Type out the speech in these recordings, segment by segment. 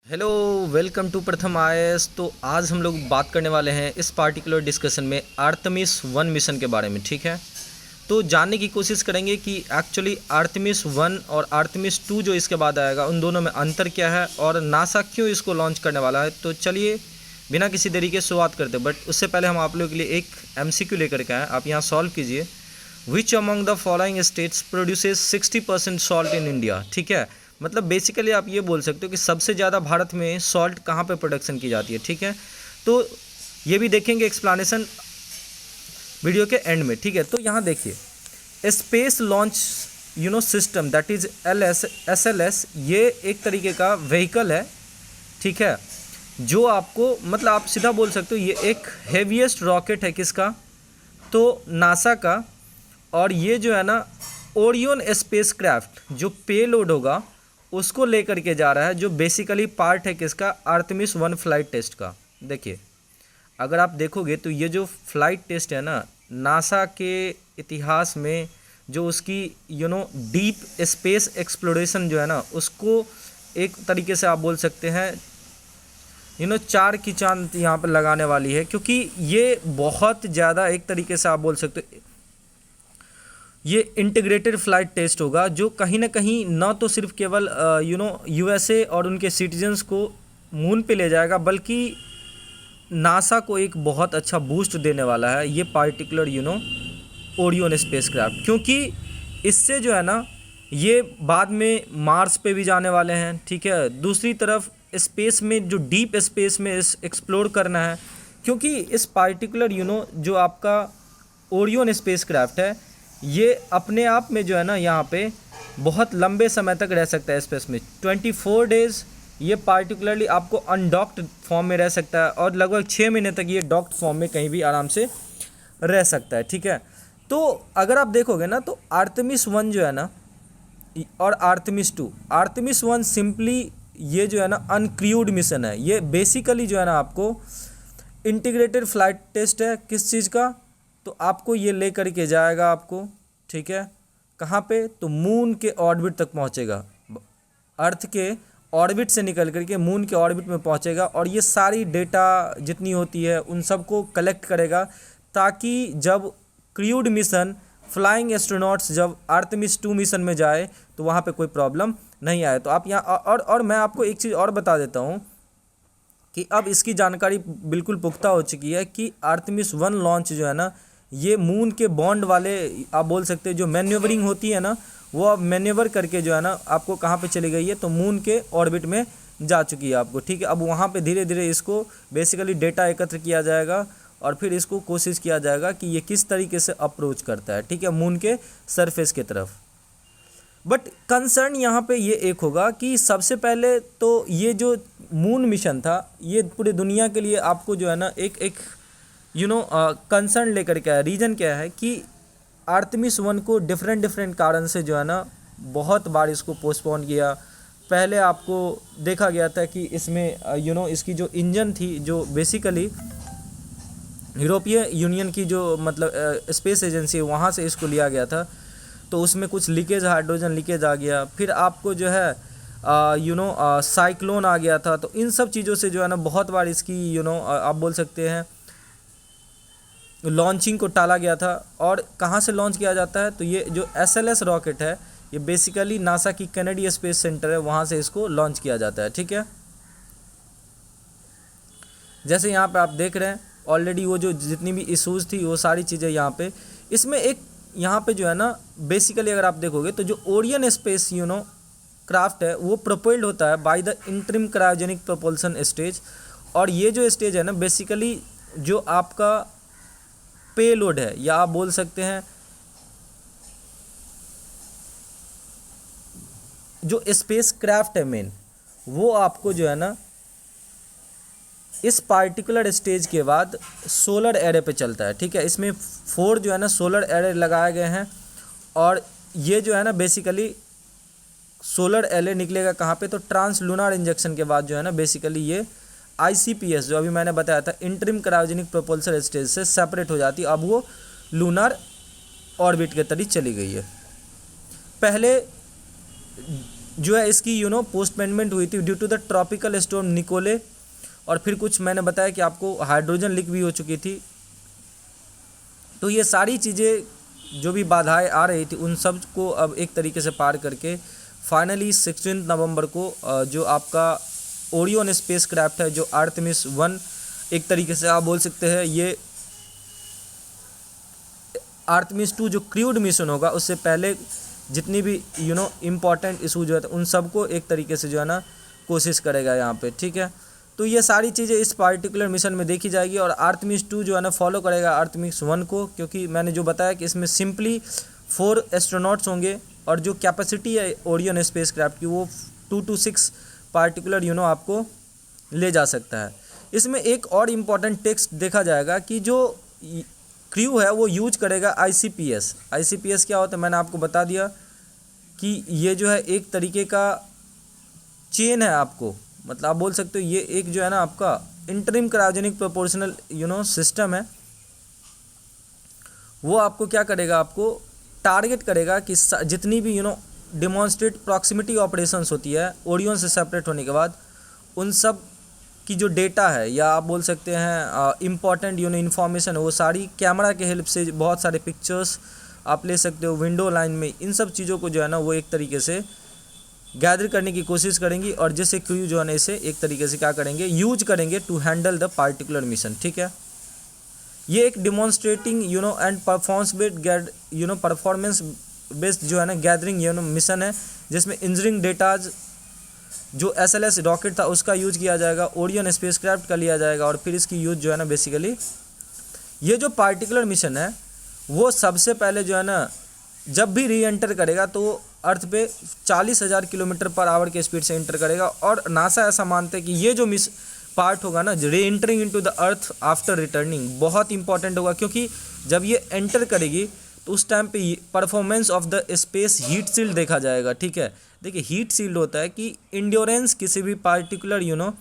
Hello, welcome to प्रथम IAS. तो आज हम लोग बात करने वाले हैं इस पार्टिकुलर डिस्कशन में आर्तेमिस 1 मिशन के बारे में। ठीक है, तो जानने की कोशिश करेंगे कि एक्चुअली आर्तेमिस 1 और आर्तेमिस 2 जो इसके बाद आएगा उन दोनों में अंतर क्या है और नासा क्यों इसको लॉन्च करने वाला है। तो चलिए बिना किसी देरी के शुरुआत करते हैं। बट उससे पहले हम आप लोगों के लिए एक एमसीक्यू लेकर के आए, आप यहाँ सॉल्व कीजिए। Which among the following states produces 60% salt in India. ठीक है, मतलब बेसिकली आप ये बोल सकते हो कि सबसे ज़्यादा भारत में सॉल्ट कहाँ पे प्रोडक्शन की जाती है। ठीक है, तो ये भी देखेंगे एक्सप्लेनेशन वीडियो के एंड में। ठीक है, तो यहाँ देखिए space launch system that is SLS, ये एक तरीके का व्हीकल है। ठीक है, जो आपको मतलब आप सीधा बोल सकते हो ये एक हेवीएस्ट रॉकेट है किसका, तो नासा का। और ये जो है ना ओरियन स्पेस क्राफ्ट जो पेलोड होगा उसको लेकर के जा रहा है, जो बेसिकली पार्ट है किसका, आर्तेमिस 1 फ्लाइट टेस्ट का। देखिए अगर आप देखोगे तो ये जो फ्लाइट टेस्ट है ना नासा के इतिहास में, जो उसकी डीप स्पेस एक्सप्लोरेशन जो है ना उसको एक तरीके से आप बोल सकते हैं 4 की चांद यहाँ पर लगाने वाली है। क्योंकि ये बहुत ज़्यादा एक तरीके से आप बोल सकते हो ये इंटीग्रेटेड फ्लाइट टेस्ट होगा, जो कहीं ना कहीं ना तो सिर्फ केवल USA और उनके सिटीजन्स को मून पे ले जाएगा, बल्कि नासा को एक बहुत अच्छा बूस्ट देने वाला है ये पार्टिकुलर ओरियन स्पेसक्राफ्ट। क्योंकि इससे जो है ना ये बाद में मार्स पे भी जाने वाले हैं। ठीक है, दूसरी तरफ स्पेस में जो डीप स्पेस में एक्सप्लोर करना है, क्योंकि इस पार्टिकुलर जो आपका ओरियन स्पेसक्राफ्ट है ये अपने आप में जो है ना यहाँ पे बहुत लंबे समय तक रह सकता है स्पेस में। 24 डेज़ ये पार्टिकुलरली आपको अनडॉक्ड फॉर्म में रह सकता है और लगभग 6 महीने तक ये डॉक्ड फॉर्म में कहीं भी आराम से रह सकता है। ठीक है, तो अगर आप देखोगे ना तो आर्तेमिस 1 जो है ना और आर्तेमिस 1 सिंपली ये जो है ना अनक्रूड मिशन है। ये बेसिकली जो है ना आपको इंटीग्रेटेड फ्लाइट टेस्ट है किस चीज़ का, तो आपको ये ले करके जाएगा आपको। ठीक है, कहाँ पे, तो मून के ऑर्बिट तक पहुँचेगा, अर्थ के ऑर्बिट से निकल करके मून के ऑर्बिट में पहुँचेगा और ये सारी डेटा जितनी होती है उन सबको कलेक्ट करेगा, ताकि जब क्रूड मिशन फ्लाइंग एस्ट्रोनॉट्स जब आर्तेमिस 2 मिशन में जाए तो वहाँ पे कोई प्रॉब्लम नहीं आए। तो आप यहाँ और मैं आपको एक चीज़ और बता देता हूँ कि अब इसकी जानकारी बिल्कुल पुख्ता हो चुकी है कि आर्तेमिस 1 लॉन्च जो है ना ये मून के बॉन्ड वाले आप बोल सकते हैं जो मैन्यूवरिंग होती है ना, वो अब मैन्यूवर करके जो है ना आपको कहाँ पे चली गई है, तो मून के ऑर्बिट में जा चुकी है आपको। ठीक है, अब वहाँ पे धीरे धीरे इसको बेसिकली डेटा एकत्र किया जाएगा और फिर इसको कोशिश किया जाएगा कि ये किस तरीके से अप्रोच करता है, ठीक है, मून के सरफेस की तरफ। बट कंसर्न यहाँ पे ये एक होगा कि सबसे पहले तो ये जो मून मिशन था ये पूरे दुनिया के लिए आपको जो है ना एक कंसर्न लेकर के आया। रीज़न क्या है कि आर्तेमिस 1 को डिफरेंट कारण से जो है ना बहुत बार इसको पोस्टपोन किया। पहले आपको देखा गया था कि इसमें इसकी जो इंजन थी, जो बेसिकली यूरोपीय यूनियन की जो मतलब स्पेस एजेंसी है वहाँ से इसको लिया गया था, तो उसमें कुछ लीकेज, हाइड्रोजन लीकेज आ गया। फिर आपको जो है साइक्लोन आ गया था। तो इन सब चीज़ों से जो है ना बहुत बार इसकी आप बोल सकते हैं लॉन्चिंग को टाला गया था। और कहाँ से लॉन्च किया जाता है, तो ये जो SLS रॉकेट है ये बेसिकली नासा की कैनेडी स्पेस सेंटर है, वहाँ से इसको लॉन्च किया जाता है। ठीक है, जैसे यहाँ पे आप देख रहे हैं ऑलरेडी वो जो जितनी भी इशूज़ थी वो सारी चीज़ें यहाँ पे इसमें एक यहाँ पे जो है ना बेसिकली अगर आप देखोगे तो जो ओरियन स्पेस क्राफ्ट है वो प्रोपेल्ड होता है by the interim cryogenic propulsion stage. और ये जो स्टेज है ना बेसिकली जो आपका पेलोड है, या आप बोल सकते हैं जो स्पेस क्राफ्ट है मेन, वो आपको जो है ना इस पार्टिकुलर स्टेज के बाद सोलर एरे पे चलता है। ठीक है, इसमें 4 जो है ना सोलर एरे लगाए गए हैं और ये जो है ना बेसिकली सोलर एरे निकलेगा कहाँ पे, तो ट्रांस लूनार इंजेक्शन के बाद जो है ना बेसिकली ये ICPS जो अभी मैंने बताया था इंटरिम क्रायोजेनिक प्रोपल्सर स्टेज से सेपरेट हो जाती है, अब वो लूनार ऑर्बिट के तरीके चली गई है। पहले जो है इसकी पोस्टपोनमेंट हुई थी due to the tropical storm Nicole, और फिर कुछ मैंने बताया कि आपको हाइड्रोजन लीक भी हो चुकी थी। तो ये सारी चीज़ें जो भी बाधाएं आ रही थी उन सब को अब एक तरीके से पार करके फाइनली 16 नवंबर को जो आपका ओरियन स्पेस क्राफ्ट है, जो आर्टेमिस 1 एक तरीके से आप बोल सकते हैं, ये आर्टेमिस 2 जो क्रूड मिशन होगा उससे पहले जितनी भी इम्पॉर्टेंट इशू जो है उन सब को एक तरीके से जो है ना कोशिश करेगा यहाँ पे, ठीक है। तो ये सारी चीज़ें इस पार्टिकुलर मिशन में देखी जाएगी, और आर्टेमिस 2 जो है ना फॉलो करेगा आर्टेमिस 1 को, क्योंकि मैंने जो बताया कि इसमें सिंपली 4 एस्ट्रोनॉट्स होंगे, और जो कैपेसिटी है ओरियन स्पेस क्राफ्ट की वो 2 to 6 पार्टिकुलर आपको ले जा सकता है। इसमें एक और इम्पॉर्टेंट टेक्स्ट देखा जाएगा कि जो क्रू है वो यूज करेगा ICPS। ICPS क्या होता है मैंने आपको बता दिया कि ये जो है एक तरीके का चेन है, आपको मतलब आप बोल सकते हो ये एक जो है ना आपका इंटरिम क्रायोजेनिक प्रोपोर्शनल सिस्टम है। वो आपको क्या करेगा, आपको टारगेट करेगा कि जितनी भी डिमॉन्स्ट्रेट प्रॉक्सिमिटी ऑपरेशंस होती है ओरियन से सेपरेट होने के बाद, उन सब की जो डेटा है या आप बोल सकते हैं इम्पॉर्टेंट इन्फॉर्मेशन है, वो सारी कैमरा के हेल्प से बहुत सारे पिक्चर्स आप ले सकते हो विंडो लाइन में, इन सब चीज़ों को जो है ना वो एक तरीके से गैदर करने की कोशिश करेंगी, और जैसे क्रू जो है ना इसे एक तरीके से क्या करेंगे, यूज करेंगे to handle the particular mission, ठीक है। ये एक डिमॉन्स्ट्रेटिंग एंड परफॉर्मेंस बेस्ड जो है ना गैदरिंग मिशन है, जिसमें इंजीनियरिंग डेटाज जो SLS रॉकेट था उसका यूज किया जाएगा, ओरियन स्पेसक्राफ्ट का लिया जाएगा, और फिर इसकी यूज जो है ना बेसिकली ये जो पार्टिकुलर मिशन है वो सबसे पहले जो है ना जब भी री एंटर करेगा तो अर्थ पे 40,000 किलोमीटर पर आवर के स्पीड से एंटर करेगा, और नासा ऐसा मानते हैं कि ये जो पार्ट होगा ना री entering into the earth after returning बहुत इंपॉर्टेंट होगा, क्योंकि जब ये एंटर करेगी तो उस टाइम पे performance of the space heat shield देखा जाएगा, ठीक है। देखिए हीट शील्ड होता है कि इंड्योरेंस किसी भी पार्टिकुलर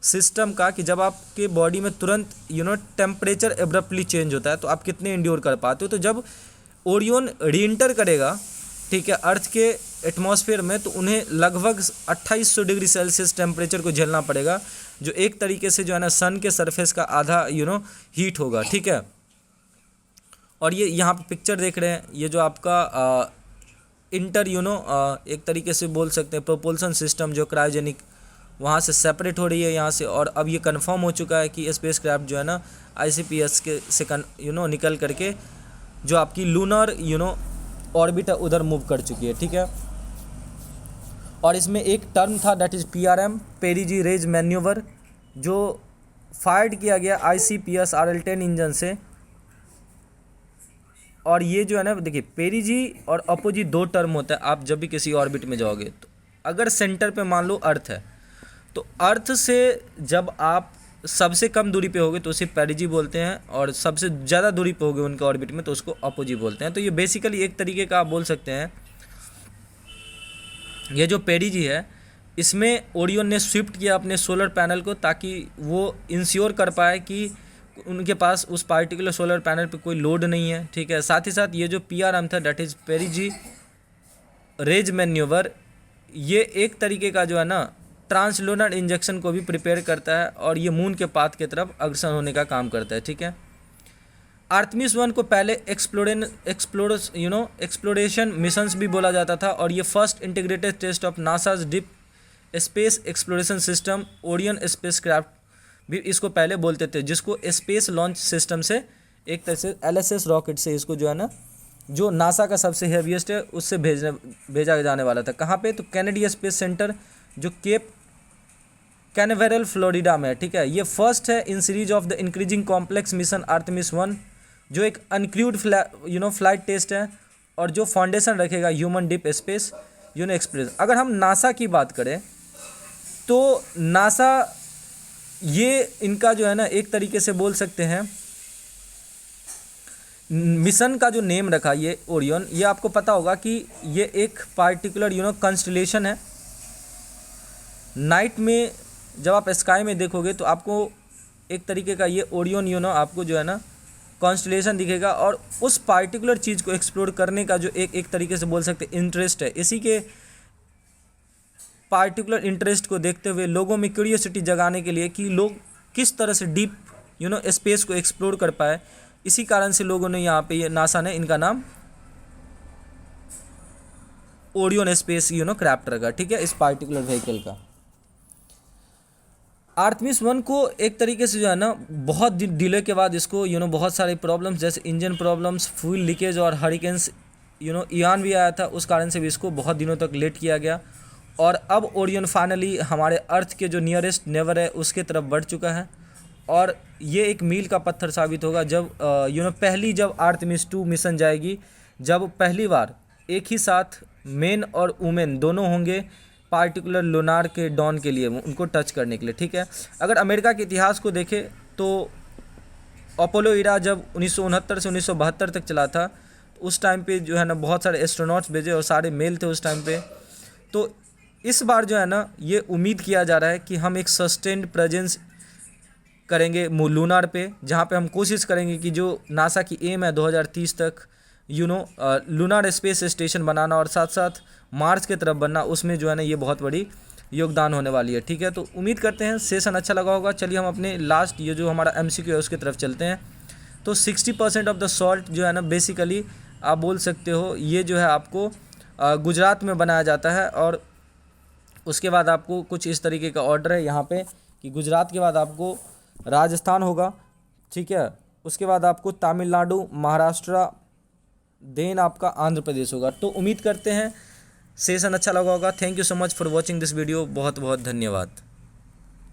सिस्टम का, कि जब आपके बॉडी में तुरंत टेम्परेचर एब्रप्टली चेंज होता है तो आप कितने इंड्योर कर पाते हो। तो जब ओरियन रीएंटर करेगा, ठीक है, अर्थ के एटमॉस्फेयर में, तो उन्हें लगभग 2800 डिग्री सेल्सियस टेम्परेचर को झेलना पड़ेगा, जो एक तरीके से जो है ना सन के सरफेस का आधा हीट होगा, ठीक है। और ये यहाँ पे पिक्चर देख रहे हैं, ये जो आपका इंटर एक तरीके से बोल सकते हैं प्रोपल्सन सिस्टम जो क्रायोजेनिक वहाँ से सेपरेट हो रही है यहाँ से, और अब ये कंफर्म हो चुका है कि स्पेस क्राफ्ट जो है ना ICPS के से निकल करके जो आपकी लूनर ऑर्बिट है उधर मूव कर चुकी है, ठीक है। और इसमें एक टर्म था that is PRM perigee raise manoeuvre, जो फायर्ड किया गया ICPS RL-10 इंजन से। और ये जो है ना देखिए पेरीजी और अपोजी 2 टर्म होता है। आप जब भी किसी ऑर्बिट में जाओगे तो अगर सेंटर पे मान लो अर्थ है, तो अर्थ से जब आप सबसे कम दूरी पे होगे तो उसे पेरीजी बोलते हैं, और सबसे ज़्यादा दूरी पे होगे उनके ऑर्बिट में तो उसको अपोजी बोलते हैं। तो ये बेसिकली एक तरीके का आप बोल सकते हैं, ये जो पेरीजी है इसमें ओरियन ने शिफ्ट किया अपने सोलर पैनल को, ताकि वो इंश्योर कर पाए कि उनके पास उस पार्टिकुलर सोलर पैनल पे कोई लोड नहीं है, ठीक है। साथ ही साथ ये जो PRM था that is perigee raise manoeuvre, ये एक तरीके का जो है ना ट्रांसलूनर इंजेक्शन को भी प्रिपेयर करता है, और ये मून के पाथ की तरफ अग्रसर होने का काम करता है, ठीक है। आर्टेमिस 1 को पहले एक्सप्लोरेशन मिशंस भी बोला जाता था, और ये first integrated test of NASA's deep space exploration system Orion spacecraft भी इसको पहले बोलते थे, जिसको स्पेस लॉन्च सिस्टम से एक तरह से LSS रॉकेट से इसको जो है ना जो नासा का सबसे हेवीएस्ट है उससे भेजा जाने वाला था। कहाँ पे, तो कैनेडी स्पेस सेंटर जो केप कैनवेरल फ्लोरिडा में है, ठीक है। ये फर्स्ट है in series of the increasing complex mission Artemis 1, जो एक अनक्रूड फ्लाइट टेस्ट है, और जो फाउंडेशन रखेगा ह्यूमन डीप स्पेस एक्सप्लोरेशन। अगर हम नासा की बात करें तो नासा ये इनका जो है ना एक तरीके से बोल सकते हैं मिशन का जो नेम रखा ये ओरियन, ये आपको पता होगा कि ये एक पार्टिकुलर कंस्टलेशन है। नाइट में जब आप स्काई में देखोगे तो आपको एक तरीके का ये ओरियन आपको जो है ना कॉन्स्टलेशन दिखेगा, और उस पार्टिकुलर चीज़ को एक्सप्लोर करने का जो एक तरीके से बोल सकते हैं इंटरेस्ट है, इसी के पार्टिकुलर इंटरेस्ट को देखते हुए लोगों में क्यूरियोसिटी जगाने के लिए कि लोग किस तरह से डीप स्पेस को एक्सप्लोर कर पाए, इसी कारण से लोगों ने यहाँ पे नासा ने इनका नाम ओरियन स्पेस क्राफ्ट रखा, ठीक है, इस पार्टिकुलर व्हीकल का। आर्टेमिस 1 को एक तरीके से जो है ना बहुत डिले के बाद इसको बहुत सारे प्रॉब्लम्स जैसे इंजन प्रॉब्लम्स, फ्यूल लीकेज और हरिकेन्स इयान भी आया था, उस कारण से भी इसको बहुत दिनों तक लेट किया गया। और अब ओरियन फाइनली हमारे अर्थ के जो नियरेस्ट नेबर है उसके तरफ बढ़ चुका है, और ये एक मील का पत्थर साबित होगा जब पहली जब आर्टेमिस 2 मिशन जाएगी, जब पहली बार एक ही साथ मेन और वुमेन दोनों होंगे पार्टिकुलर लूनार के डॉन के लिए, उनको टच करने के लिए, ठीक है। अगर अमेरिका के इतिहास को देखें तो अपोलो इरा जब 1969 से 1972 तक चला था, उस टाइम पे जो है ना बहुत सारे एस्ट्रोनॉट्स भेजे और सारे मेल थे उस टाइम पे। तो इस बार जो है ना ये उम्मीद किया जा रहा है कि हम एक सस्टेन्ड प्रेजेंस करेंगे लूनार पे, जहाँ पे हम कोशिश करेंगे कि जो नासा की एम है 2030 तक लूनार स्पेस स्टेशन बनाना और साथ साथ मार्स की तरफ बनना, उसमें जो है ना ये बहुत बड़ी योगदान होने वाली है, ठीक है। तो उम्मीद करते हैं सेशन अच्छा लगा होगा। चलिए हम अपने लास्ट ये जो हमारा MCQ है उसकी तरफ चलते हैं। तो 60% ऑफ द सॉल्ट जो है ना बेसिकली आप बोल सकते हो ये जो है आपको गुजरात में बनाया जाता है, और उसके बाद आपको कुछ इस तरीके का ऑर्डर है यहाँ पे कि गुजरात के बाद आपको राजस्थान होगा, ठीक है, उसके बाद आपको तमिलनाडु, महाराष्ट्र, देन आपका आंध्र प्रदेश होगा। तो उम्मीद करते हैं सेशन अच्छा लगा होगा। Thank you so much for watching this video, बहुत बहुत धन्यवाद।